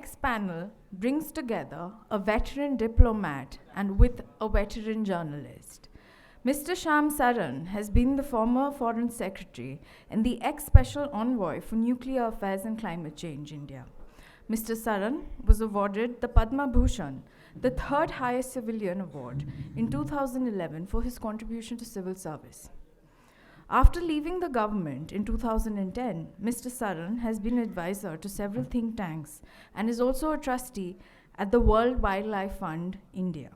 next panel brings together a veteran diplomat and with a veteran journalist. Mr. Shyam Saran has been the former Foreign Secretary and the ex-Special Envoy for Nuclear Affairs and Climate Change India. Mr. Saran was awarded the Padma Bhushan, the third highest civilian award, in 2011 for his contribution to civil service. After leaving the government in 2010, Mr. Saran has been advisor to several think tanks and is also a trustee at the World Wildlife Fund, India.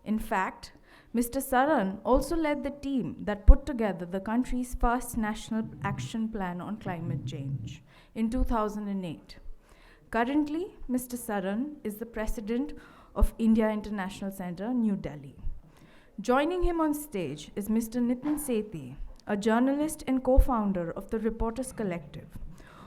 In fact, Mr. Saran also led the team that put together the country's first National Action Plan on Climate Change in 2008. Currently, Mr. Saran is the president of India International Center, New Delhi. Joining him on stage is Mr. Nitin Sethi, a journalist and co-founder of the Reporters Collective.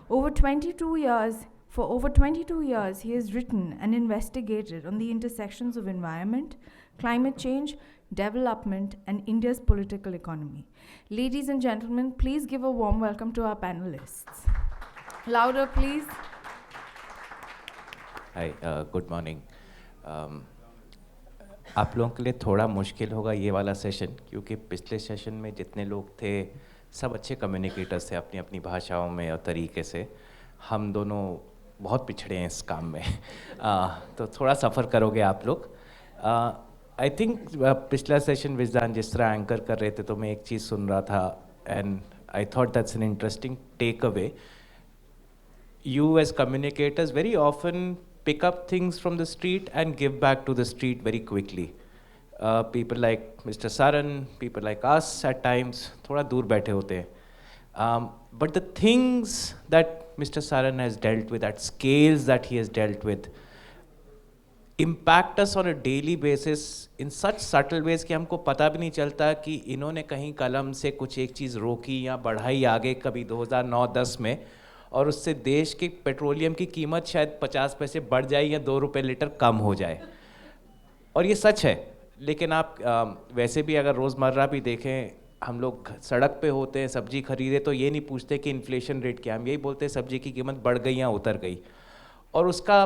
For over 22 years, he has written and investigated on the intersections of environment, climate change, development, and India's political economy. Ladies and gentlemen, please give a warm welcome to our panelists. Louder, please. Hi, good morning. आप लोगों के लिए थोड़ा मुश्किल होगा ये वाला session, क्योंकि पिछले सेशन में जितने लोग थे सब अच्छे कम्युनिकेटर्स थे अपनी अपनी भाषाओं में और तरीके से. हम दोनों बहुत पिछड़े हैं इस काम में. तो थोड़ा सफ़र करोगे आप लोग. आई थिंक पिछला सेशन विजदान जिस तरह एंकर कर रहे थे तो मैं एक चीज़ सुन रहा था and I thought that's an interesting take away. You as communicators very often pick up things from the street and give back to the street very quickly. People like Mr. Saran, people like us at times थोड़ा दूर बैठे होते हैं. But the things that Mr. Saran has dealt with, at scales that he has dealt with, impact us on a daily basis in such subtle ways कि हमको पता भी नहीं चलता कि इन्होंने कहीं कलम से कुछ एक चीज़ रोकी या बढ़ाई आगे कभी 2009-10 में, और उससे देश की पेट्रोलियम की कीमत शायद 50 पैसे बढ़ जाए या 2 रुपये लीटर कम हो जाए. और ये सच है. लेकिन आप वैसे भी अगर रोज़मर्रा भी देखें, हम लोग सड़क पे होते हैं, सब्जी खरीदे तो ये नहीं पूछते कि इन्फ्लेशन रेट क्या है, हम यही बोलते हैं सब्जी की कीमत बढ़ गई या उतर गई. और उसका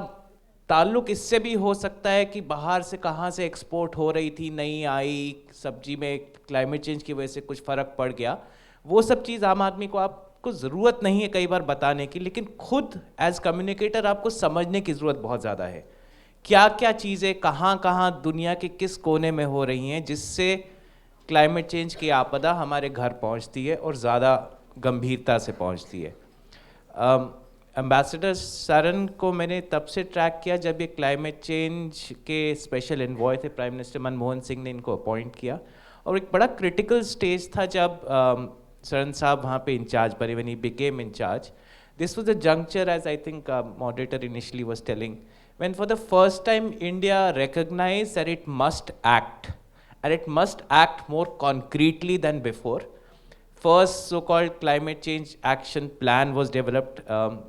ताल्लुक़ इससे भी हो सकता है कि बाहर से कहाँ से एक्सपोर्ट हो रही थी, नहीं आई, सब्जी में क्लाइमेट चेंज की वजह से कुछ फ़र्क पड़ गया. वो सब चीज़ आम आदमी को आपको ज़रूरत नहीं है कई बार बताने की, लेकिन खुद एज कम्युनिकेटर आपको समझने की ज़रूरत बहुत ज़्यादा है. क्या क्या चीज़ें कहाँ कहाँ दुनिया के किस कोने में हो रही हैं जिससे क्लाइमेट चेंज की आपदा हमारे घर पहुँचती है और ज़्यादा गंभीरता से पहुँचती है. एम्बेसडर सरन को मैंने तब से ट्रैक किया जब ये क्लाइमेट चेंज के स्पेशल एनवॉय थे. प्राइम मिनिस्टर मनमोहन सिंह ने इनको अपॉइंट किया और एक बड़ा क्रिटिकल स्टेज था जब Saran साहब वहाँ पे इंचार्ज बने. when he became in charge, this was a juncture, as I think moderator initially was telling, when for the first time India recognized that it must act, and it must act more concretely than before. First so-called climate change action plan was developed.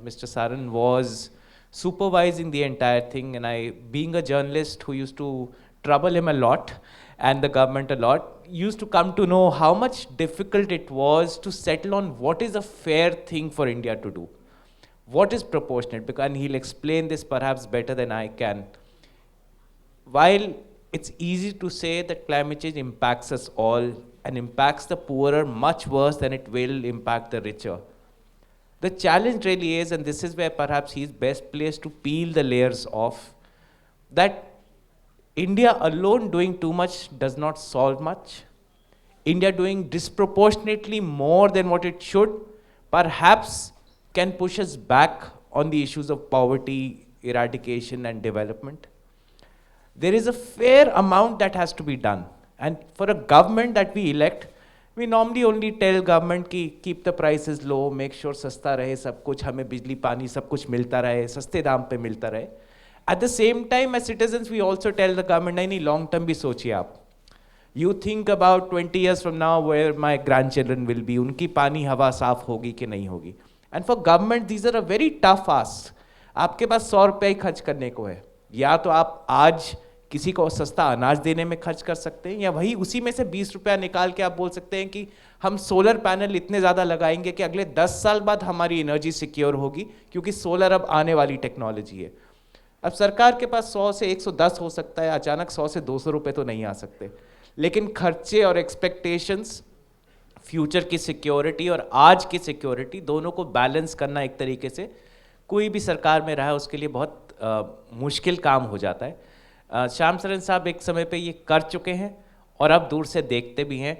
Mr. Saran was supervising the entire thing, and I, being a journalist who used to trouble him a lot and the government a lot, used to come to know how much difficult it was to settle on what is a fair thing for India to do, what is proportionate, because, and he'll explain this perhaps better than I can. While it's easy to say that climate change impacts us all and impacts the poorer much worse than it will impact the richer, the challenge really is, and this is where perhaps he's best placed to peel the layers off, that India alone doing too much does not solve much. India doing disproportionately more than what it should perhaps can push us back on the issues of poverty, eradication and development. There is a fair amount that has to be done. And for a government that we elect, we normally only tell government ki keep the prices low, make sure सस्ता रहे सब कुछ, हमें बिजली पानी सब कुछ मिलता रहे, सस्ते दाम पे मिलता रहे. At the same time, as citizens, we also tell the government, नहीं long term भी सोचिए आप. You think about 20 years from now where my grandchildren will be, उनकी पानी हवा साफ होगी कि नहीं होगी. And for government, these are a very tough ask. आपके पास 100 रुपये ही खर्च करने को है. या तो आप आज किसी को सस्ता अनाज देने में खर्च कर सकते हैं, या वही उसी में से 20 रुपया निकाल के आप बोल सकते हैं कि हम सोलर पैनल इतने ज़्यादा लगाएंगे कि अगले 10 साल बाद हमारी एनर्जी सिक्योर होगी, क्योंकि सोलर अब आने वाली टेक्नोलॉजी है. अब सरकार के पास 100 से 110 हो सकता है, अचानक 100 से 200 रुपए तो नहीं आ सकते, लेकिन खर्चे और एक्सपेक्टेशंस, फ्यूचर की सिक्योरिटी और आज की सिक्योरिटी, दोनों को बैलेंस करना एक तरीके से कोई भी सरकार में रहा है उसके लिए बहुत मुश्किल काम हो जाता है। श्याम सरन साहब एक समय पे ये कर चुके हैं और अब दूर से देखते भी हैं।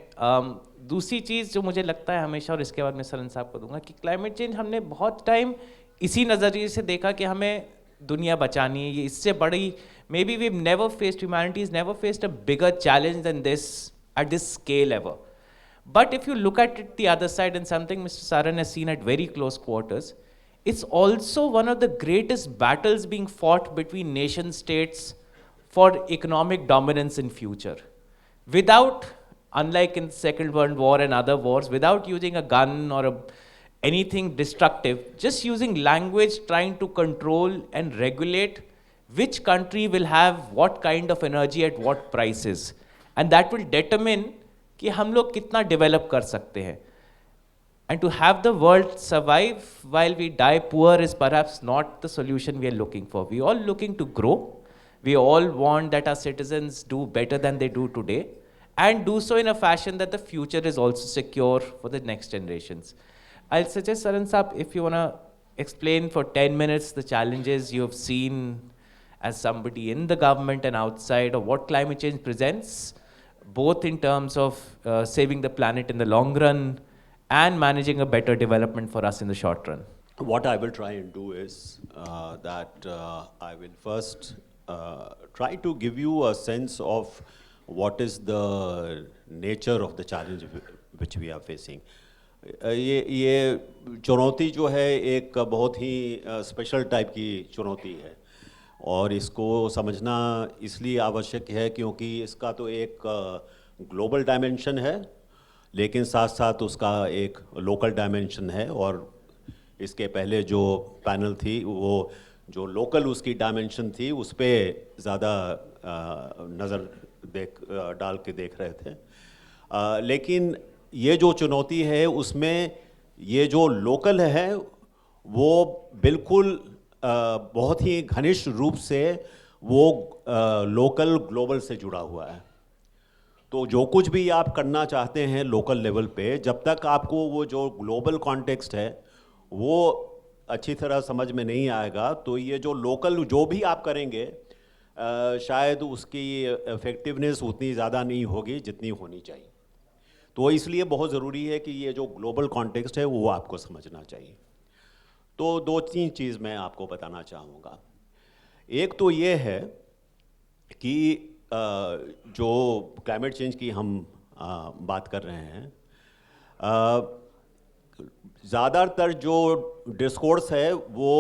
दूसरी चीज़ जो मुझे लगता है हमेशा, और इसके बाद मैं सरन साहब को दूंगा, कि क्लाइमेट चेंज हमने बहुत टाइम इसी नज़रिए से देखा कि हमें दुनिया बचानी है, ये इससे बड़ी, maybe we never faced, humanity is never faced a bigger challenge than this at this scale ever. But if you look at it the other side, and something Mr. Saran has seen at very close quarters, it's also one of the greatest battles being fought between nation states for economic dominance in future. Without, unlike in Second World War and other wars, without using a gun or anything destructive, just using language, trying to control and regulate which country will have what kind of energy at what prices. And that will determine कि हम लोग कितना develop कर सकते हैं. And to have the world survive while we die poor is perhaps not the solution we are looking for. We are all looking to grow. We all want that our citizens do better than they do today, and do so in a fashion that the future is also secure for the next generations. I'll suggest, Saran Saab, if you want to explain for 10 minutes the challenges you have seen as somebody in the government and outside, of what climate change presents, both in terms of saving the planet in the long run and managing a better development for us in the short run. What I will try and do is that I will first try to give you a sense of what is the nature of the challenge which we are facing. ये चुनौती जो है एक बहुत ही special type की चुनौती है, और इसको समझना इसलिए आवश्यक है क्योंकि इसका तो एक ग्लोबल डायमेंशन है, लेकिन साथ साथ उसका एक लोकल डायमेंशन है. और इसके पहले जो पैनल थी वो जो लोकल उसकी डायमेंशन थी उस पर ज़्यादा नज़र डाल के देख रहे थे. लेकिन ये जो चुनौती है उसमें ये जो लोकल है वो बिल्कुल बहुत ही घनिष्ठ रूप से वो लोकल ग्लोबल से जुड़ा हुआ है. तो जो कुछ भी आप करना चाहते हैं लोकल लेवल पे, जब तक आपको वो जो ग्लोबल कॉन्टेक्स्ट है वो अच्छी तरह समझ में नहीं आएगा, तो ये जो लोकल जो भी आप करेंगे शायद उसकी इफेक्टिवनेस उतनी ज़्यादा नहीं होगी जितनी होनी चाहिए. तो इसलिए बहुत ज़रूरी है कि ये जो ग्लोबल कॉन्टेक्स्ट है वो आपको समझना चाहिए. तो 2-3 चीज़ मैं आपको बताना चाहूँगा. एक तो ये है कि जो क्लाइमेट चेंज की हम बात कर रहे हैं, ज़्यादातर जो डिस्कोर्स है वो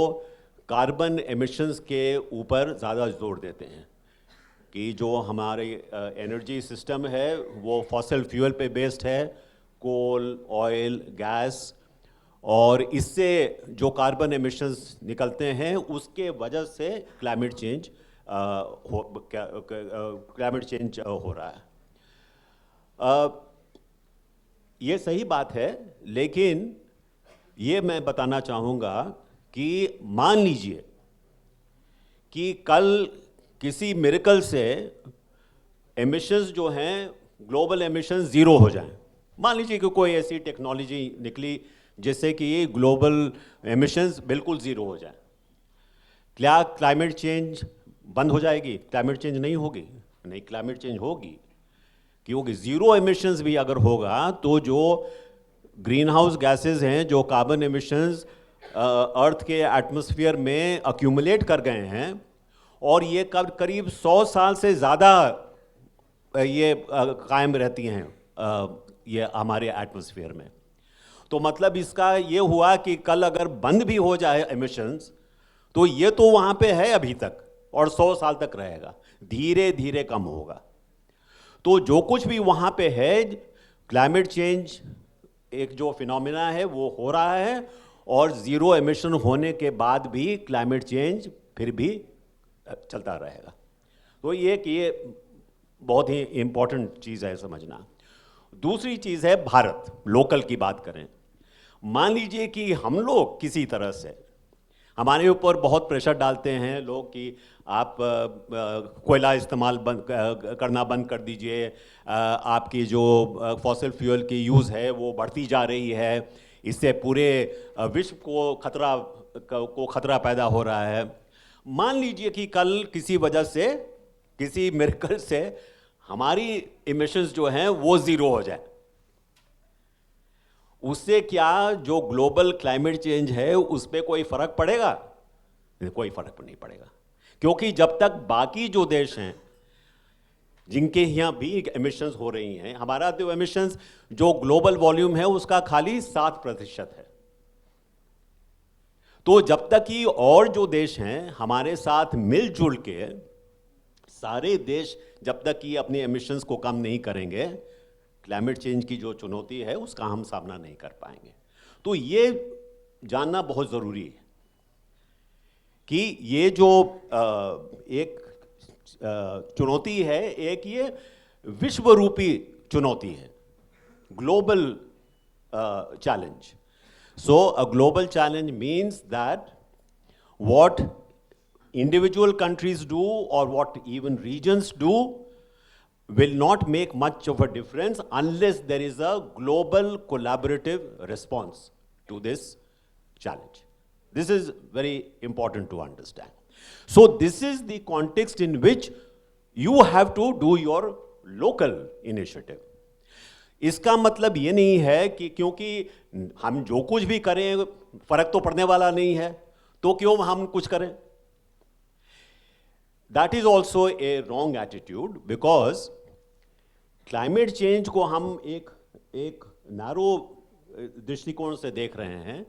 कार्बन एमिशंस के ऊपर ज़्यादा जोर देते हैं कि जो हमारे एनर्जी सिस्टम है वो फॉसिल फ्यूल पे बेस्ड है, कोल, ऑयल, गैस, और इससे जो कार्बन एमिशंस निकलते हैं उसके वजह से क्लाइमेट चेंज हो रहा है. ये सही बात है, लेकिन ये मैं बताना चाहूँगा कि मान लीजिए कि कल किसी मिरेकल से एमिशंस जो हैं ग्लोबल एमिशंस ज़ीरो हो जाएं. मान लीजिए कि कोई ऐसी टेक्नोलॉजी निकली जिससे कि ये ग्लोबल एमिशंस बिल्कुल ज़ीरो हो जाए. क्या क्लाइमेट चेंज बंद हो जाएगी? क्लाइमेट चेंज नहीं होगी. नहीं, क्लाइमेट चेंज होगी, क्योंकि ज़ीरो एमिशंस भी अगर होगा तो जो ग्रीन हाउस गैसेज हैं, जो कार्बन एमिशंस अर्थ के एटमॉस्फेयर में अक्यूमुलेट कर गए हैं, और ये करीब 100 साल से ज़्यादा ये कायम रहती हैं ये हमारे एटमॉस्फेयर में. तो मतलब इसका ये हुआ कि कल अगर बंद भी हो जाए एमिशंस तो ये तो वहाँ पे है अभी तक और 100 साल तक रहेगा, धीरे धीरे कम होगा. तो जो कुछ भी वहाँ पे है, क्लाइमेट चेंज एक जो फिनोमिना है वो हो रहा है, और ज़ीरो एमिशन होने के बाद भी क्लाइमेट चेंज फिर भी चलता रहेगा. तो ये बहुत ही इम्पोर्टेंट चीज़ है समझना. दूसरी चीज़ है भारत, लोकल की बात करें. मान लीजिए कि हम लोग किसी तरह से हमारे ऊपर बहुत प्रेशर डालते हैं लोग कि आप कोयला इस्तेमाल करना बंद कर दीजिए, आपकी जो फॉसिल फ्यूल की यूज़ है वो बढ़ती जा रही है, इससे पूरे विश्व को खतरा पैदा हो रहा है। मान लीजिए कि कल किसी वजह से, किसी मिरेकल से हमारी इमिशंस जो हैं वो ज़ीरो हो जाए, उससे क्या जो ग्लोबल क्लाइमेट चेंज है उस पर कोई फर्क पड़ेगा? कोई फर्क नहीं पड़ेगा, क्योंकि जब तक बाकी जो देश हैं जिनके यहाँ भी एमिशंस हो रही हैं, हमारा जो एमिशंस जो ग्लोबल वॉल्यूम है उसका खाली 7% है। तो जब तक कि और जो देश हैं हमारे साथ मिलजुल के, सारे देश जब तक कि अपने एमिशंस को कम नहीं करेंगे, क्लाइमेट चेंज की जो चुनौती है उसका हम सामना नहीं कर पाएंगे। तो ये जानना बहुत ज़रूरी है कि ये जो एक चुनौती है, एक ये विश्वरूपी चुनौती है, global challenge. So a global challenge means that what individual countries do or what even regions do will not make much of a difference unless there is a global collaborative response to this challenge. This is very important to understand. So this is the context in which you have to do your local initiative. इसका मतलब ये नहीं है कि क्योंकि हम जो कुछ भी करें फर्क तो पड़ने वाला नहीं है तो क्यों हम कुछ करें. That is also a wrong attitude because climate change को हम एक narrow दृष्टिकोण से देख रहे हैं,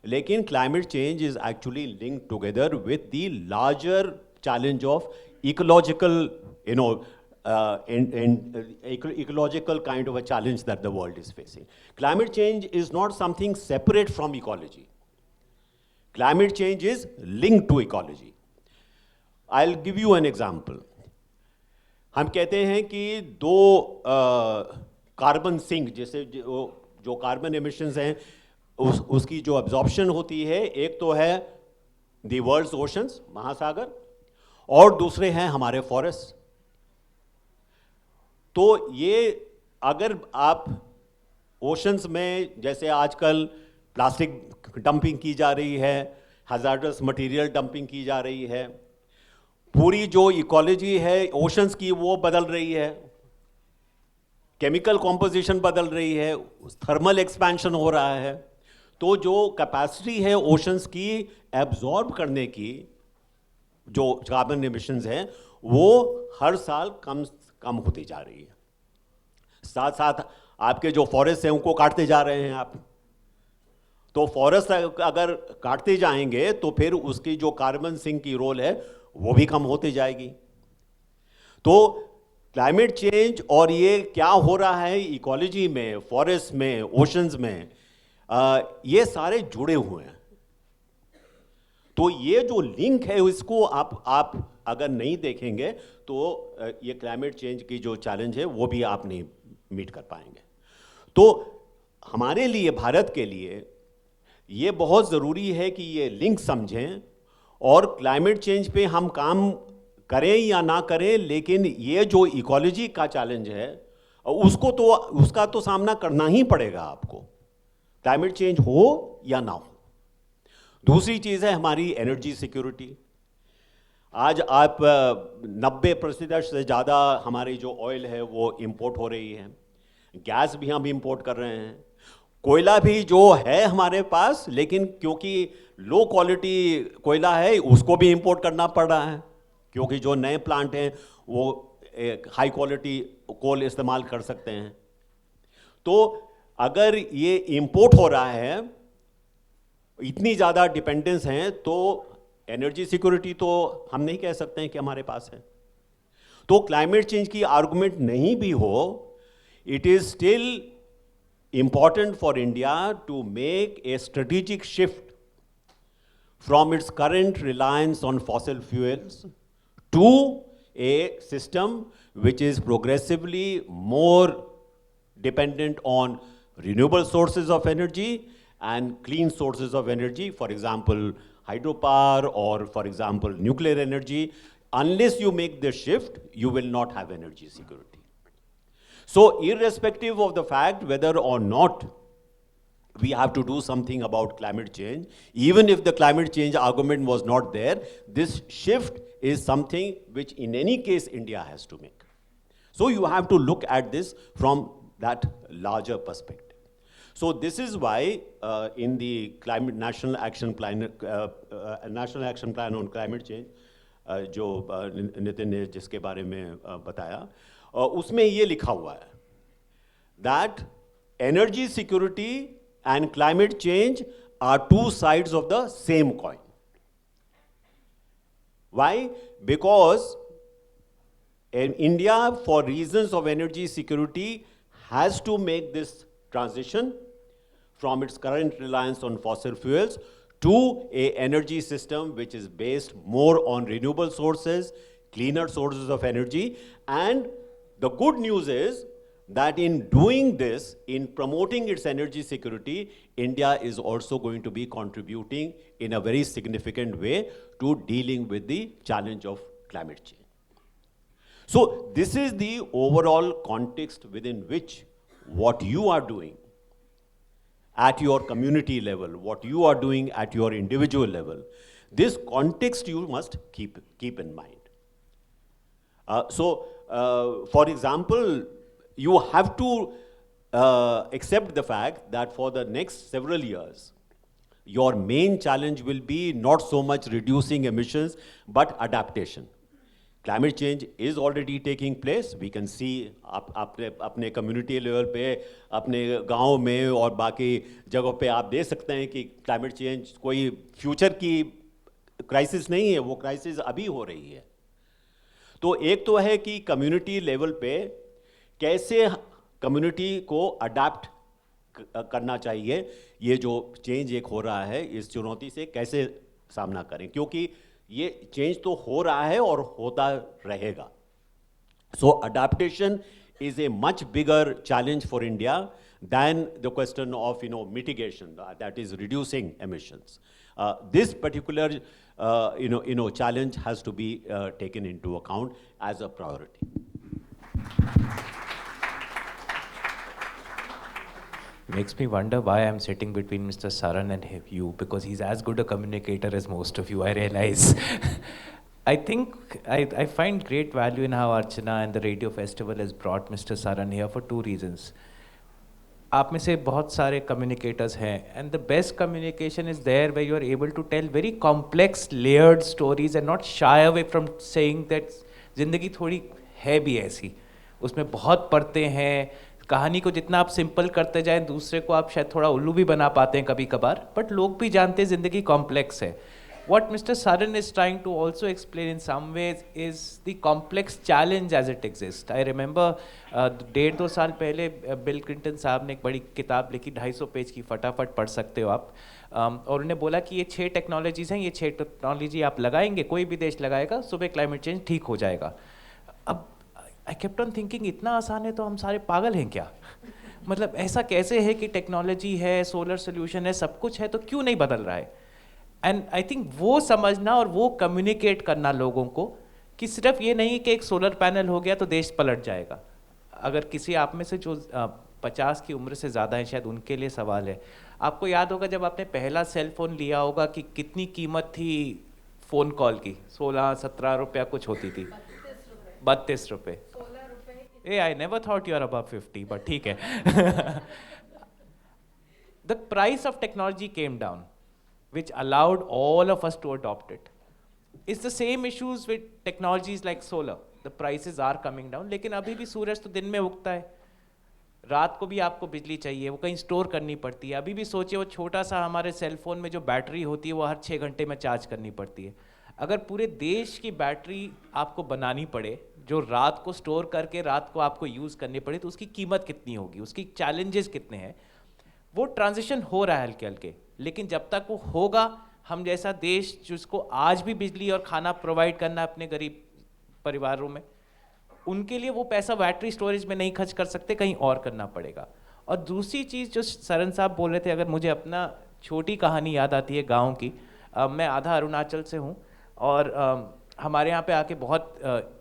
लेकिन climate change is actually linked together with the larger challenge of ecological, ecological kind of a challenge that the world is facing. Climate change is not something separate from ecology. Climate change is linked to ecology. I'll give you an example. हम कहते हैं कि दो carbon sink, जैसे जो carbon emissions हैं उसकी जो एब्जॉर्प्शन होती है, एक तो है द वर्ल्ड्स ओशंस, महासागर, और दूसरे हैं हमारे फॉरेस्ट. तो ये अगर आप ओशंस में जैसे आजकल प्लास्टिक डंपिंग की जा रही है, हैजार्डस मटेरियल डंपिंग की जा रही है, पूरी जो इकोलॉजी है ओशंस की वो बदल रही है, केमिकल कॉम्पोजिशन बदल रही है, थर्मल एक्सपेंशन हो रहा है, तो जो कैपेसिटी है ओशंस की एब्जॉर्ब करने की, जो कार्बन एमिशंस हैं वो हर साल कम होती जा रही है. साथ साथ आपके जो फॉरेस्ट हैं उनको काटते जा रहे हैं आप. तो फॉरेस्ट अगर काटते जाएंगे तो फिर उसकी जो कार्बन सिंक की रोल है वो भी कम होती जाएगी. तो क्लाइमेट चेंज और ये क्या हो रहा है इकोलॉजी में, फॉरेस्ट में, ओशंस में, ये सारे जुड़े हुए हैं. तो ये जो लिंक है इसको आप अगर नहीं देखेंगे तो ये क्लाइमेट चेंज की जो चैलेंज है वो भी आप नहीं मीट कर पाएंगे. तो हमारे लिए, भारत के लिए ये बहुत ज़रूरी है कि ये लिंक समझें और क्लाइमेट चेंज पे हम काम करें या ना करें, लेकिन ये जो इकोलॉजी का चैलेंज है उसका तो सामना करना ही पड़ेगा आपको, क्लाइमेट चेंज हो या ना हो. दूसरी चीज़ है हमारी एनर्जी सिक्योरिटी. आज आप 90% से ज़्यादा हमारी जो ऑयल है वो इंपोर्ट हो रही है, गैस भी हम इंपोर्ट कर रहे हैं, कोयला भी जो है हमारे पास, लेकिन क्योंकि लो क्वालिटी कोयला है उसको भी इंपोर्ट करना पड़ रहा है, क्योंकि जो नए प्लांट हैं वो हाई क्वालिटी कोल इस्तेमाल कर सकते हैं. तो अगर ये इंपोर्ट हो रहा है, इतनी ज़्यादा डिपेंडेंस है, तो एनर्जी सिक्योरिटी तो हम नहीं कह सकते हैं कि हमारे पास है. तो क्लाइमेट चेंज की आर्गुमेंट नहीं भी हो, it is still important for India to make a strategic shift from its current reliance on fossil fuels to a system which is progressively more dependent on renewable sources of energy and clean sources of energy, for example, hydropower or, for example, nuclear energy, unless you make the shift, you will not have energy security. So, irrespective of the fact whether or not we have to do something about climate change, even if the climate change argument was not there, this shift is something which in any case India has to make. So you have to look at this from that larger perspective. So this is why in the climate National Action Plan on Climate Change, जो नितिन ने जिसके बारे में बताया, उसमें ये लिखा हुआ है that energy security and climate change are two sides of the same coin. Why? Because in India, for reasons of energy security, has to make this transition from its current reliance on fossil fuels to an energy system which is based more on renewable sources, cleaner sources of energy. And the good news is that in doing this, in promoting its energy security, India is also going to be contributing in a very significant way to dealing with the challenge of climate change. So this is the overall context within which what you are doing at your community level, what you are doing at your individual level, this context you must keep in mind. For example, you have to accept the fact that for the next several years, your main challenge will be not so much reducing emissions, but adaptation. Climate change is already taking place. We can see अपने community level पे, अपने गाँव में और बाकी जगहों पे आप देख सकते हैं कि climate change कोई future की crisis नहीं है, वो crisis अभी हो रही है. तो एक तो है कि community level पे कैसे community को adapt करना चाहिए, ये जो change एक हो रहा है, इस चुनौती से कैसे सामना करें, क्योंकि ये चेंज तो हो रहा है और होता रहेगा. So adaptation is a much bigger challenge for India than the question of mitigation, that is reducing emissions. This particular challenge has to be taken into account as a priority. Makes me wonder why I'm sitting between Mr. Saran and you, because he's as good a communicator as most of you, I realize. I think I find great value in how Archana and the Radio Festival has brought Mr. Saran here for two reasons. आप में से बहुत सारे communicators हैं, and the best communication is there where you are able to tell very complex, layered stories and not shy away from saying that जिंदगी थोड़ी है भी ऐसी, उसमें बहुत परतें हैं. कहानी को जितना आप सिंपल करते जाएं, दूसरे को आप शायद थोड़ा उल्लू भी बना पाते हैं कभी कभार, बट लोग भी जानते हैं जिंदगी कॉम्प्लेक्स है. What Mr. Saran is trying to also explain in some ways is the complex challenge as it exists. I remember 1.5-2 साल पहले बिल क्लिंटन साहब ने एक बड़ी किताब लिखी, 250 पेज की, फटाफट पढ़ सकते हो आप, और उन्होंने बोला कि ये 6 टेक्नोलॉजीज़ हैं, ये 6 टेक्नोलॉजी आप लगाएंगे, कोई भी देश लगाएगा, सुबह क्लाइमेट चेंज ठीक हो जाएगा. अब I kept on thinking, इतना आसान है तो हम सारे पागल हैं क्या? मतलब ऐसा कैसे है कि टेक्नोलॉजी है, सोलर सोल्यूशन है, सब कुछ है, तो क्यों नहीं बदल रहा है? एंड आई थिंक वो समझना और वो कम्युनिकेट करना लोगों को कि सिर्फ ये नहीं कि एक सोलर पैनल हो गया तो देश पलट जाएगा. अगर किसी आप में से जो 50 की उम्र से ज़्यादा है, शायद उनके लिए सवाल है. आपको याद होगा जब आपने पहला सेल फोन लिया होगा कि कितनी कीमत थी फ़ोन कॉल की, 16-17 रुपया कुछ होती थी, 32 रुपये. Hey, I never thought you are above 50, but ठीक है. The price of technology came down, which allowed all of us to adopt it. It's the same issues with technologies like solar. The prices are coming down, लेकिन अभी भी सूरज तो दिन में उगता है, रात को भी आपको बिजली चाहिए, वो कहीं स्टोर करनी पड़ती है. अभी भी सोचिए वो छोटा सा हमारे सेल फोन में जो बैटरी होती है वो हर 6 घंटे में चार्ज करनी पड़ती है. अगर पूरे देश की बैटरी आपको बनानी पड़े जो रात को स्टोर करके रात को आपको यूज़ करनी पड़े, तो उसकी कीमत कितनी होगी, उसकी चैलेंजेस कितने हैं. वो ट्रांजिशन हो रहा है हल्के हल्के, लेकिन जब तक वो होगा, हम जैसा देश जिसको आज भी बिजली और खाना प्रोवाइड करना अपने गरीब परिवारों में, उनके लिए वो पैसा बैटरी स्टोरेज में नहीं खर्च कर सकते, कहीं और करना पड़ेगा. और दूसरी चीज़ जो सरन साहब बोल रहे थे, अगर मुझे अपना छोटी कहानी याद आती है गाँव की, मैं आधा अरुणाचल से हूँ और हमारे यहाँ पे आके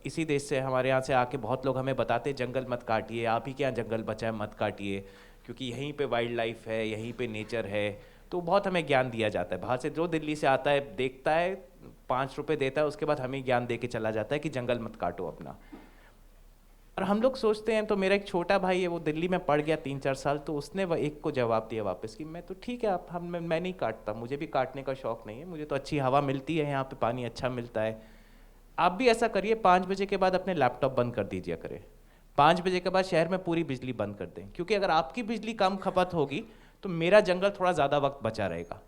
इसी देश से हमारे यहाँ से आके बहुत लोग हमें बताते जंगल मत काटिए, आप ही के यहाँ जंगल बचा है मत काटिए, क्योंकि यहीं पे वाइल्ड लाइफ है, यहीं पे नेचर है। तो बहुत हमें ज्ञान दिया जाता है, बाहर से जो दिल्ली से आता है देखता है, 5 रुपए देता है, उसके बाद हमें ज्ञान दे के चला जाता है कि जंगल मत काटो अपना। और हम लोग सोचते हैं, तो मेरा एक छोटा भाई है, वो दिल्ली में पढ़ गया 3-4 साल, तो उसने एक को जवाब दिया वापस कि मैं तो ठीक है, मैं नहीं काटता, मुझे भी काटने का शौक नहीं है, मुझे तो अच्छी हवा मिलती है, यहाँ पे पानी अच्छा मिलता है। आप भी ऐसा करिए, 5 बजे के बाद अपने लैपटॉप बंद कर दीजिए करें, 5 बजे के बाद शहर में पूरी बिजली बंद कर दें, क्योंकि अगर आपकी बिजली कम खपत होगी तो मेरा जंगल थोड़ा ज़्यादा वक्त बचा रहेगा।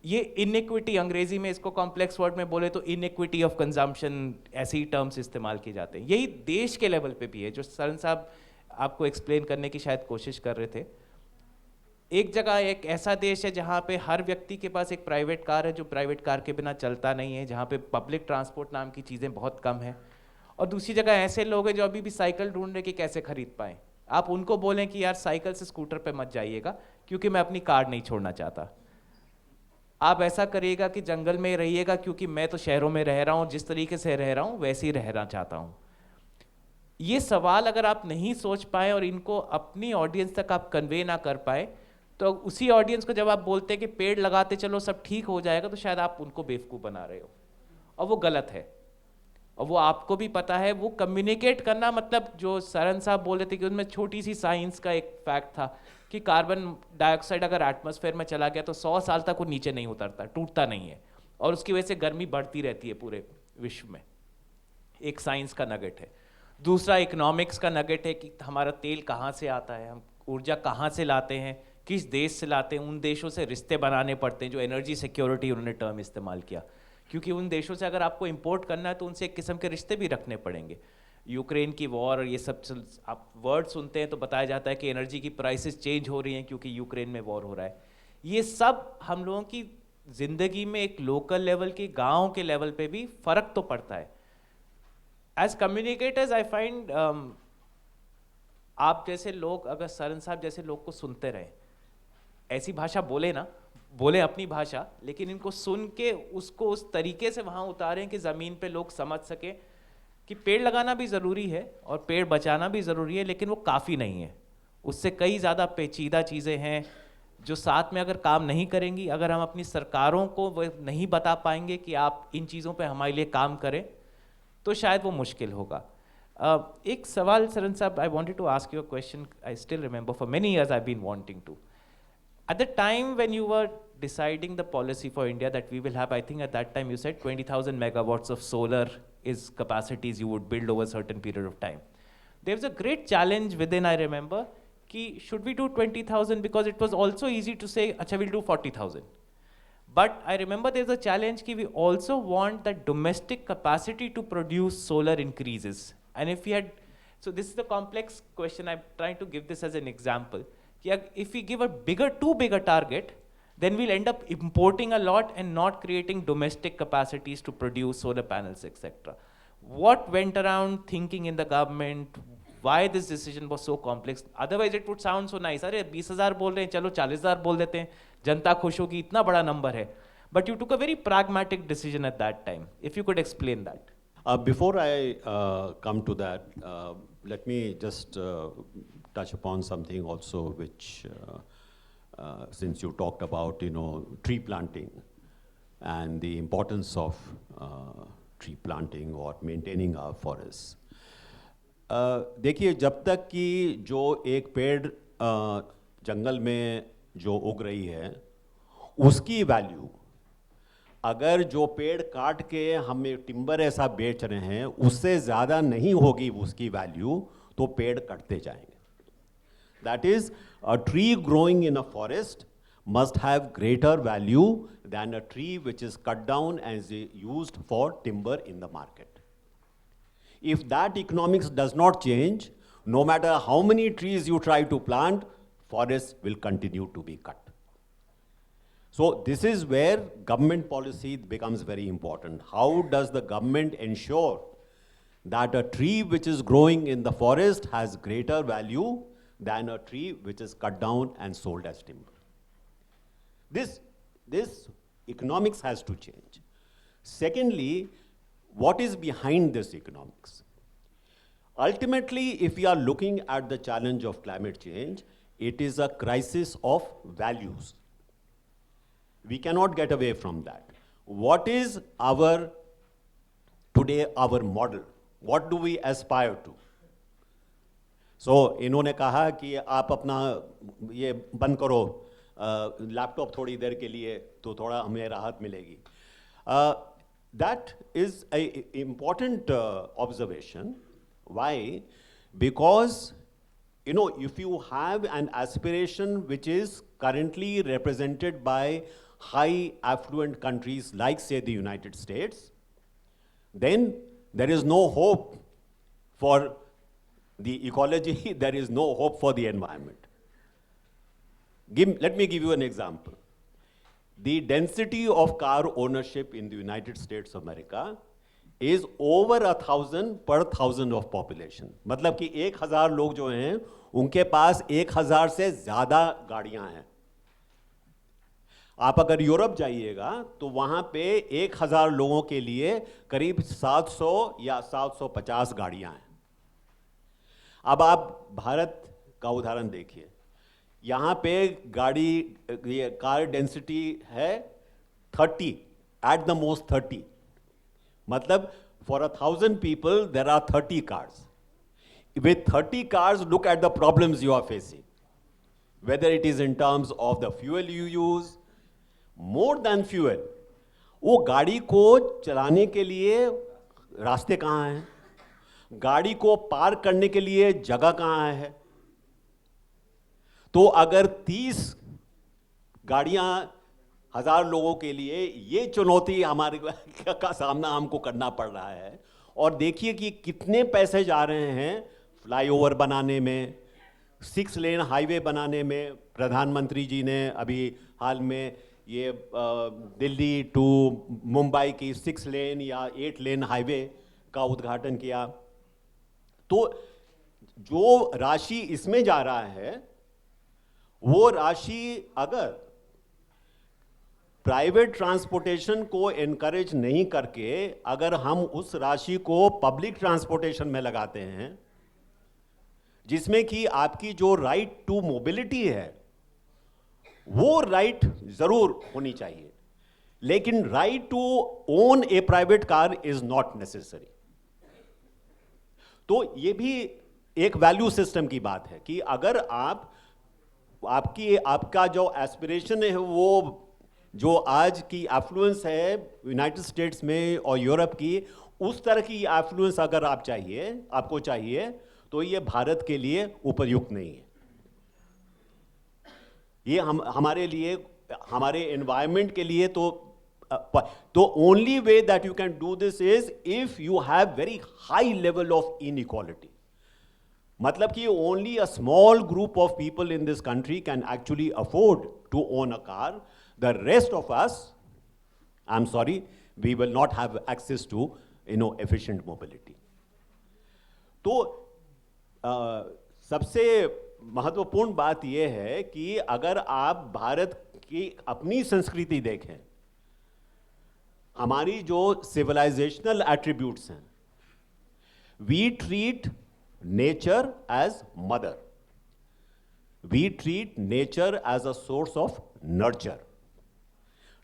ये इनइक्विटी, अंग्रेजी में इसको कॉम्प्लेक्स वर्ड में बोले तो इनइक्विटी ऑफ कंजम्पशन, ऐसे ही टर्म्स इस्तेमाल किए जाते हैं। यही देश के लेवल पे भी है, जो सरन साहब आपको एक्सप्लेन करने की शायद कोशिश कर रहे थे। एक जगह एक ऐसा देश है जहाँ पे हर व्यक्ति के पास एक प्राइवेट कार है, जो प्राइवेट कार के बिना चलता नहीं है, जहाँ पे पब्लिक ट्रांसपोर्ट नाम की चीज़ें बहुत कम है। और दूसरी जगह ऐसे लोग हैं जो अभी भी साइकिल ढूंढ रहे कि कैसे खरीद पाएँ। आप उनको बोलें कि यार साइकिल से स्कूटर पे मत जाइएगा, क्योंकि मैं अपनी कार नहीं छोड़ना चाहता। आप ऐसा करिएगा कि जंगल में रहिएगा, क्योंकि मैं तो शहरों में रह रहा हूँ, जिस तरीके से रह रहा हूँ वैसे ही रहना चाहता हूँ। ये सवाल अगर आप नहीं सोच पाए और इनको अपनी ऑडियंस तक आप कन्वे ना कर पाए, तो उसी ऑडियंस को जब आप बोलते हैं कि पेड़ लगाते चलो सब ठीक हो जाएगा, तो शायद आप उनको बेवकूफ़ बना रहे हो, और वो गलत है। और वो आपको भी पता है। वो कम्युनिकेट करना, मतलब जो सरन साहब बोल रहे थे कि उनमें छोटी सी साइंस का एक फैक्ट था कि कार्बन डाइऑक्साइड अगर एटमॉस्फेयर में चला गया तो 100 साल तक वो नीचे नहीं उतरता, टूटता नहीं है, और उसकी वजह से गर्मी बढ़ती रहती है पूरे विश्व में। एक साइंस का नगेट है। दूसरा इकोनॉमिक्स का नगेट है कि हमारा तेल कहाँ से आता है, हम ऊर्जा कहाँ से लाते हैं, किस देश से लाते हैं। उन देशों से रिश्ते बनाने पड़ते हैं, जो एनर्जी सिक्योरिटी उन्होंने टर्म इस्तेमाल किया, क्योंकि उन देशों से अगर आपको इंपोर्ट करना है तो उनसे एक किस्म के रिश्ते भी रखने पड़ेंगे। यूक्रेन की वॉर और ये सब आप वर्ड सुनते हैं तो बताया जाता है कि एनर्जी की प्राइसेस चेंज हो रही हैं क्योंकि यूक्रेन में वॉर हो रहा है। ये सब हम लोगों की ज़िंदगी में एक लोकल लेवल के, गाँव के लेवल पे भी फ़र्क तो पड़ता है। एज कम्युनिकेटर्स आई फाइंड आप जैसे लोग अगर सरन साहब जैसे लोग को सुनते रहे, ऐसी भाषा बोले ना, बोले अपनी भाषा, लेकिन इनको सुन के उसको उस तरीके से वहाँ उतारें कि ज़मीन पे लोग समझ सके कि पेड़ लगाना भी ज़रूरी है और पेड़ बचाना भी ज़रूरी है, लेकिन वो काफ़ी नहीं है। उससे कई ज़्यादा पेचीदा चीज़ें हैं जो साथ में अगर काम नहीं करेंगी, अगर हम अपनी सरकारों को वो नहीं बता पाएंगे कि आप इन चीज़ों पे हमारे लिए काम करें, तो शायद वो मुश्किल होगा। एक सवाल सरन साहब, I wanted to ask you a question. I still remember for many years I been wanting to, at the time when you were deciding the policy for India that we will have, I think at that time you said 20,000 megawatts of solar is capacities you would build over a certain period of time. There was a great challenge within, I remember, ki should we do 20,000, because it was also easy to say, acha we'll do 40,000. But I remember there's a challenge ki we also want that domestic capacity to produce solar increases. And if we had, so this is the complex question, I'm trying to give this as an example. If we give a too big a target, then we'll end up importing a lot and not creating domestic capacities to produce solar panels, etc. What went around thinking in the government? Why this decision was so complex? Otherwise it would sound so nice. अरे 20,000 बोल रहे हैं, चलो 40,000 बोल देते हैं, जनता खुश होगी, इतना बड़ा नंबर है. But you took a very pragmatic decision at that time. If you could explain that. Before I come to that, let me just touch upon something also which, since you talked about, tree planting and the importance of tree planting or maintaining our forests. देखिए, जब तक कि जो एक पेड़ जंगल में जो उग रही है उसकी वैल्यू, अगर जो पेड़ काट के हम टिम्बर ऐसा बेच रहे हैं उससे ज़्यादा नहीं होगी उसकी वैल्यू, तो पेड़ कटते जाएंगे. That is, a tree growing in a forest must have greater value than a tree which is cut down and is used for timber in the market. If that economics does not change, no matter how many trees you try to plant, forests will continue to be cut. So this is where government policy becomes very important. How does the government ensure that a tree which is growing in the forest has greater value than a tree which is cut down and sold as timber? This economics has to change. Secondly, what is behind this economics? Ultimately, if we are looking at the challenge of climate change, it is a crisis of values. We cannot get away from that. What is today our model? What do we aspire to? So, इन्होंने कहा कि आप अपना ये बंद करो laptop थोड़ी देर के लिए तो थोड़ा हमें राहत मिलेगी. That is an important observation. Why? Because, if you have an aspiration which is currently represented by high affluent countries like, say, the United States, then there is no hope for the ecology, there is no hope for the environment. Let me give you an example. The density of car ownership in the United States of America is over 1,000 per 1,000 of population. मतलब कि 1,000 लोग जो हैं, उनके पास 1,000 से ज़्यादा गाड़ियाँ हैं. आप अगर यूरोप जाइएगा तो वहाँ पे 1,000 लोगों के लिए करीब 700 या 750 गाड़ियाँ हैं. अब आप भारत का उदाहरण देखिए. यहाँ पे ये कार डेंसिटी है 30, at the most 30. मतलब for 1,000 people there are 30 cars. With 30 cars, look at the problems you are facing. Whether it is in terms of the fuel you use, more than fuel. वो गाड़ी को चलाने के लिए रास्ते कहाँ हैं? गाड़ी को पार्क करने के लिए जगह कहाँ है? तो अगर 30 गाड़ियां 1,000 लोगों के लिए, ये चुनौती हमारे का सामना हमको करना पड़ रहा है. और देखिए कि कितने पैसे जा रहे हैं फ्लाईओवर बनाने में, 6 लेन हाईवे बनाने में. प्रधानमंत्री जी ने अभी हाल में ये दिल्ली टू मुंबई की 6 लेन या 8 लेन हाईवे का उद्घाटन किया. तो जो राशि इसमें जा रहा है, वो राशि अगर प्राइवेट ट्रांसपोर्टेशन को एनकरेज नहीं करके अगर हम उस राशि को पब्लिक ट्रांसपोर्टेशन में लगाते हैं, जिसमें कि आपकी जो राइट टू मोबिलिटी है वो राइट जरूर होनी चाहिए, लेकिन right to own a private car is not necessary. तो ये भी एक वैल्यू सिस्टम की बात है कि अगर आपका जो एस्पिरेशन है, वो जो आज की एफ्लुएंस है यूनाइटेड स्टेट्स में और यूरोप की, उस तरह की एफ्लुएंस अगर आपको चाहिए तो ये भारत के लिए उपयुक्त नहीं है. ये हमारे लिए, हमारे एनवायरनमेंट के लिए तो only way that you can do this is if you have very high level of inequality. मतलब कि only a small group of people in this country can actually afford to own a car. The rest of us, I'm sorry, we will not have access to, efficient mobility. तो सबसे महत्वपूर्ण बात यह है कि अगर आप भारत की अपनी संस्कृति देखें, हमारी जो सिविलाइजेशनल एट्रीब्यूट्स हैं, we treat nature as mother. We treat nature as a source of nurture.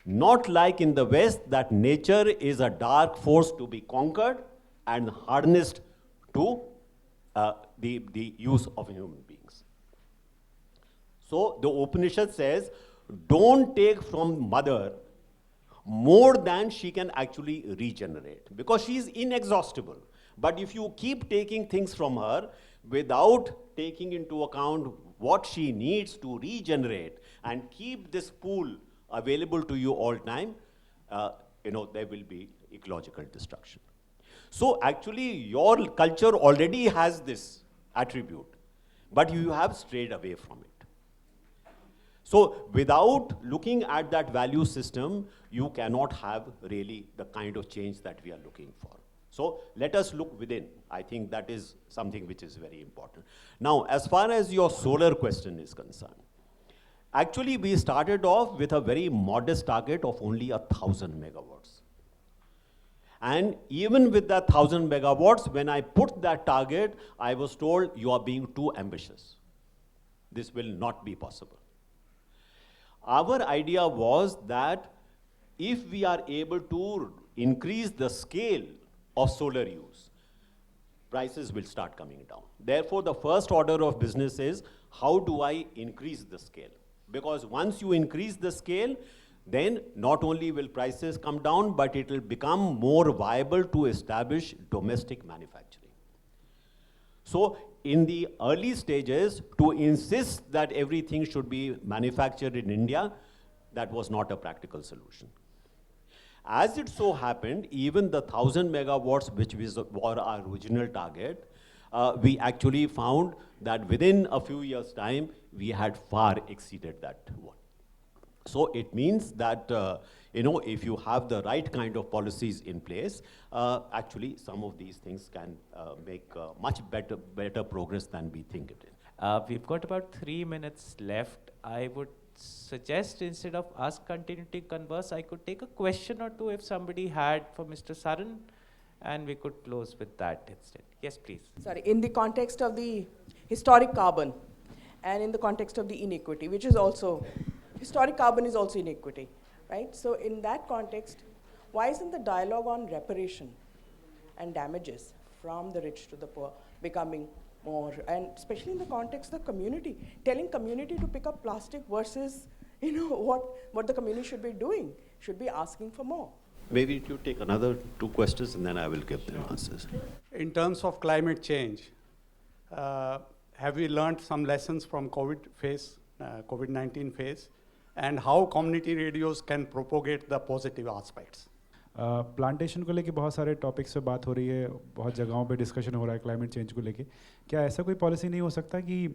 Not like in the West, that nature is a dark force to be conquered and harnessed to the use of human beings. So the Upanishad says, don't take from mother more than she can actually regenerate, because she is inexhaustible. But if you keep taking things from her without taking into account what she needs to regenerate and keep this pool available to you all time, there will be ecological destruction. So actually your culture already has this attribute, but you have strayed away from it. So without looking at that value system, you cannot have really the kind of change that we are looking for. So let us look within. I think that is something which is very important. Now, as far as your solar question is concerned, Actually, we started off with a very modest target of only 1,000 megawatts. And even with that 1,000 megawatts, when I put that target, I was told you are being too ambitious. This will not be possible. Our idea was that if we are able to increase the scale of solar use, prices will start coming down. Therefore, the first order of business is, how do I increase the scale? Because once you increase the scale, then not only will prices come down, but it will become more viable to establish domestic manufacturing. So in the early stages, to insist that everything should be manufactured in India, that was not a practical solution. As it so happened, even the 1,000 megawatts, which was our original target, we actually found that within a few years' time, we had far exceeded that one. So it means that, if you have the right kind of policies in place, actually some of these things can make much better progress than we think it is. We've got about 3 minutes left. I would suggest instead of us continuing to converse, I could take a question or two if somebody had for Mr. Saran, and we could close with that instead. Yes, please. Sorry, in the context of the historic carbon and in the context of the inequity, which is also, historic carbon is also inequity, right? So in that context, why isn't the dialogue on reparation and damages from the rich to the poor becoming more, and especially in the context of community, telling community to pick up plastic versus, what the community should be doing, should be asking for more. Maybe you take another 2 questions and then I will give them answers. In terms of climate change, have we learned some lessons from COVID-19 phase, and how community radios can propagate the positive aspects? Plantation को लेके बहुत सारे topics पे बात हो रही है, बहुत जगहों पे डिस्कशन हो रहा है क्लाइमेट चेंज को लेके. क्या ऐसा कोई पॉलिसी नहीं हो सकता कि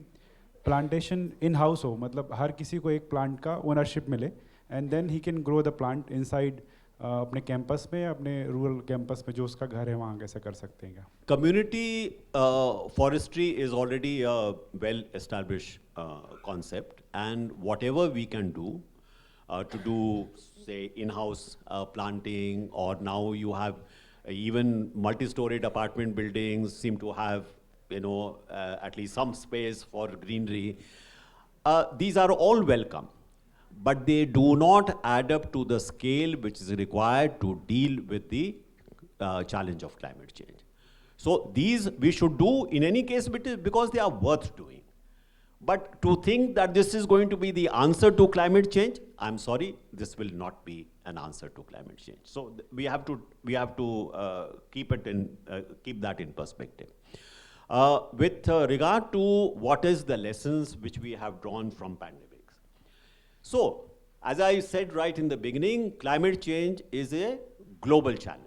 प्लांटेशन इन हाउस हो, मतलब हर किसी को एक प्लांट का ओनरशिप मिले and then he can grow the plant inside अपने कैंपस में, अपने रूरल कैंपस में जो उसका घर है वहाँ कैसे कर सकते हैं क्या? Community forestry is already a well-established concept, and whatever we can do to do, say, in-house planting, or now you have even multi-storied apartment buildings seem to have, at least some space for greenery. These are all welcome, but they do not add up to the scale which is required to deal with the challenge of climate change. So these we should do in any case because they are worth doing. But to think that this is going to be the answer to climate change, I'm sorry, this will not be an answer to climate change. So we have to keep that in perspective. With regard to what is the lessons which we have drawn from pandemics. So, as I said right in the beginning, climate change is a global challenge.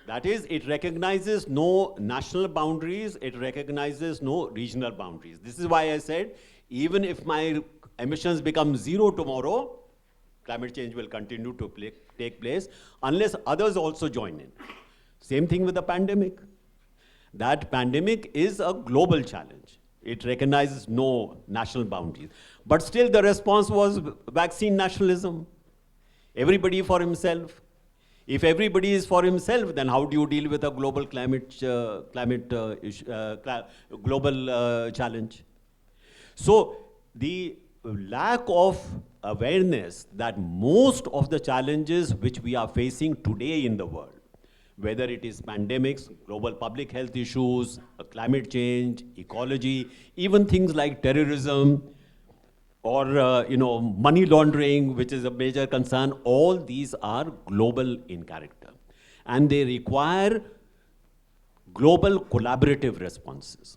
That is, it recognizes no national boundaries, it recognizes no regional boundaries. This is why I said, even if my emissions become zero tomorrow, climate change will continue to take place unless others also join in. Same thing with the pandemic. That pandemic is a global challenge. It recognizes no national boundaries. But still the response was vaccine nationalism. Everybody for himself. If everybody is for himself, then how do you deal with a global global challenge? So the lack of awareness that most of the challenges which we are facing today in the world, whether it is pandemics, global public health issues, climate change, ecology, even things like terrorism, or money laundering, which is a major concern, all these are global in character. And they require global collaborative responses.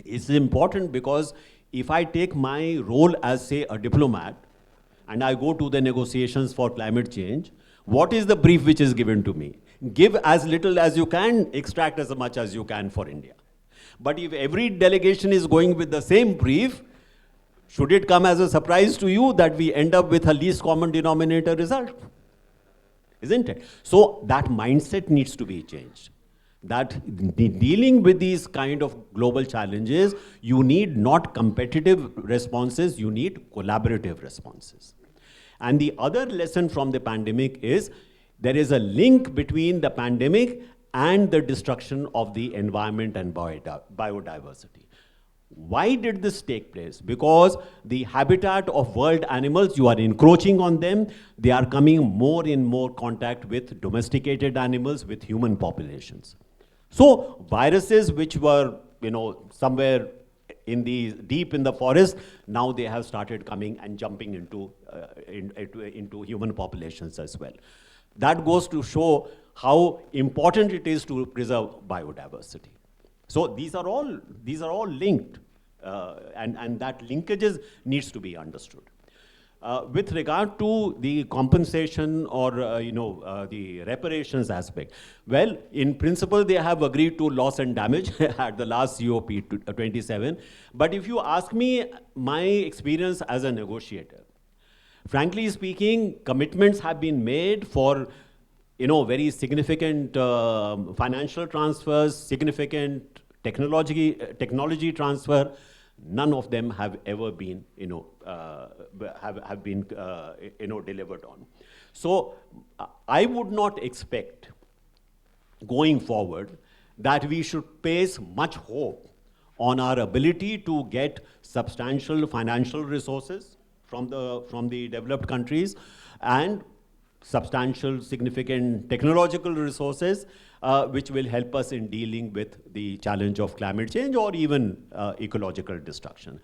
It's important because if I take my role as, say, a diplomat, and I go to the negotiations for climate change, what is the brief which is given to me? Give as little as you can, extract as much as you can for India. But if every delegation is going with the same brief, should it come as a surprise to you that we end up with a least common denominator result? Isn't it? So that mindset needs to be changed. that dealing with these kind of global challenges, you need not competitive responses, you need collaborative responses. And the other lesson from the pandemic is there is a link between the pandemic and the destruction of the environment and biodiversity. Why did this take place? Because the habitat of world animals, you are encroaching on them. They are coming more in more contact with domesticated animals, with human populations. So viruses which were, somewhere deep in the forest, now they have started coming and jumping into human populations as well. That goes to show how important it is to preserve biodiversity. So these are all linked, and that linkages needs to be understood. With regard to the compensation or the reparations aspect, well, in principle they have agreed to loss and damage at the last COP 27. But if you ask me my experience as a negotiator, frankly speaking, commitments have been made for very significant financial transfers, significant technology transfer. None of them have ever been, delivered on. So I would not expect going forward that we should place much hope on our ability to get substantial financial resources from the developed countries and substantial, significant technological resources, which will help us in dealing with the challenge of climate change or even ecological destruction.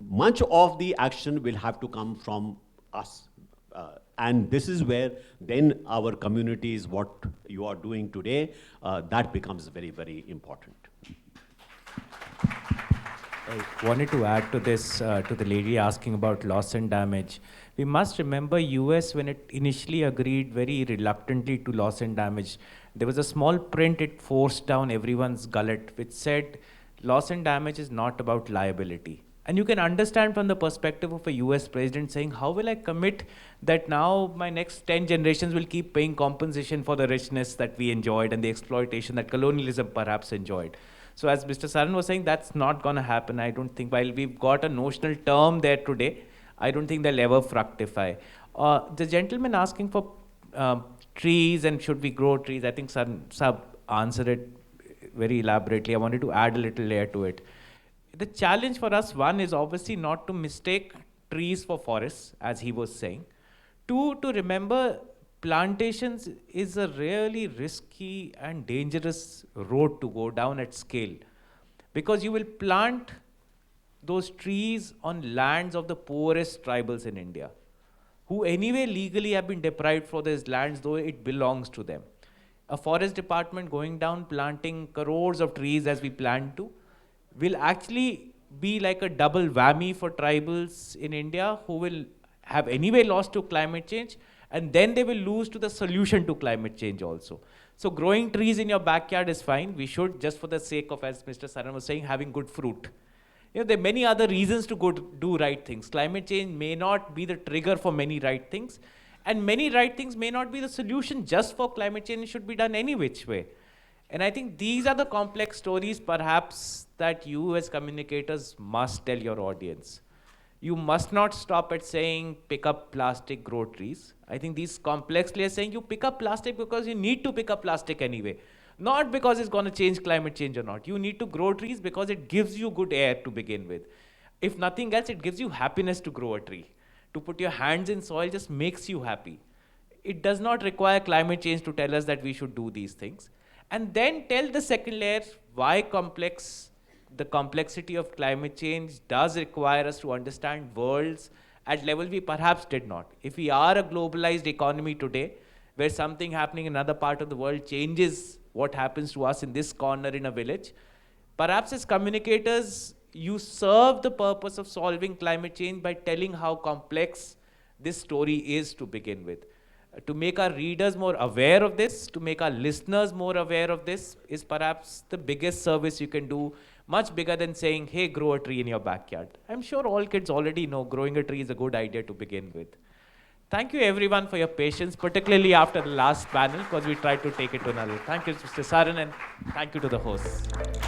Much of the action will have to come from us. And this is where then our communities, what you are doing today, that becomes very, very important. I wanted to add to this, to the lady asking about loss and damage. We must remember US, when it initially agreed very reluctantly to loss and damage, there was a small print it forced down everyone's gullet, which said loss and damage is not about liability. And you can understand from the perspective of a US president saying, how will I commit that now my next 10 generations will keep paying compensation for the richness that we enjoyed and the exploitation that colonialism perhaps enjoyed. So as Mr. Saran was saying, that's not going to happen. I don't think, while we've got a notional term there today, I don't think they'll ever fructify. The gentleman asking for trees and should we grow trees, I think Sab answered it very elaborately. I wanted to add a little layer to it. The challenge for us, one, is obviously not to mistake trees for forests, as he was saying. Two, to remember plantations is a really risky and dangerous road to go down at scale, because you will plant those trees on lands of the poorest tribals in India, who anyway legally have been deprived for these lands, though it belongs to them. A forest department going down planting crores of trees as we plan to will actually be like a double whammy for tribals in India who will have anyway lost to climate change, and then they will lose to the solution to climate change also. So growing trees in your backyard is fine. We should, just for the sake of, as Mr. Saran was saying, having good fruit. There are many other reasons to go do right things. Climate change may not be the trigger for many right things, and many right things may not be the solution just for climate change. It should be done any which way. And I think these are the complex stories perhaps that you as communicators must tell your audience. You must not stop at saying, pick up plastic, grow trees. I think these complexly are saying you pick up plastic because you need to pick up plastic anyway. Not because it's going to change climate change or not. You need to grow trees because it gives you good air to begin with. If nothing else, it gives you happiness to grow a tree. To put your hands in soil just makes you happy. It does not require climate change to tell us that we should do these things. And then tell the second layer why the complexity of climate change does require us to understand worlds at level we perhaps did not. If we are a globalized economy today, where something happening in another part of the world changes what happens to us in this corner in a village, perhaps as communicators, you serve the purpose of solving climate change by telling how complex this story is to begin with. To make our readers more aware of this, to make our listeners more aware of this, is perhaps the biggest service you can do, much bigger than saying, hey, grow a tree in your backyard. I'm sure all kids already know growing a tree is a good idea to begin with. thank you everyone for your patience, particularly after the last panel, because we tried to take it to another. Thank you, Mr. Saran, and thank you to the hosts.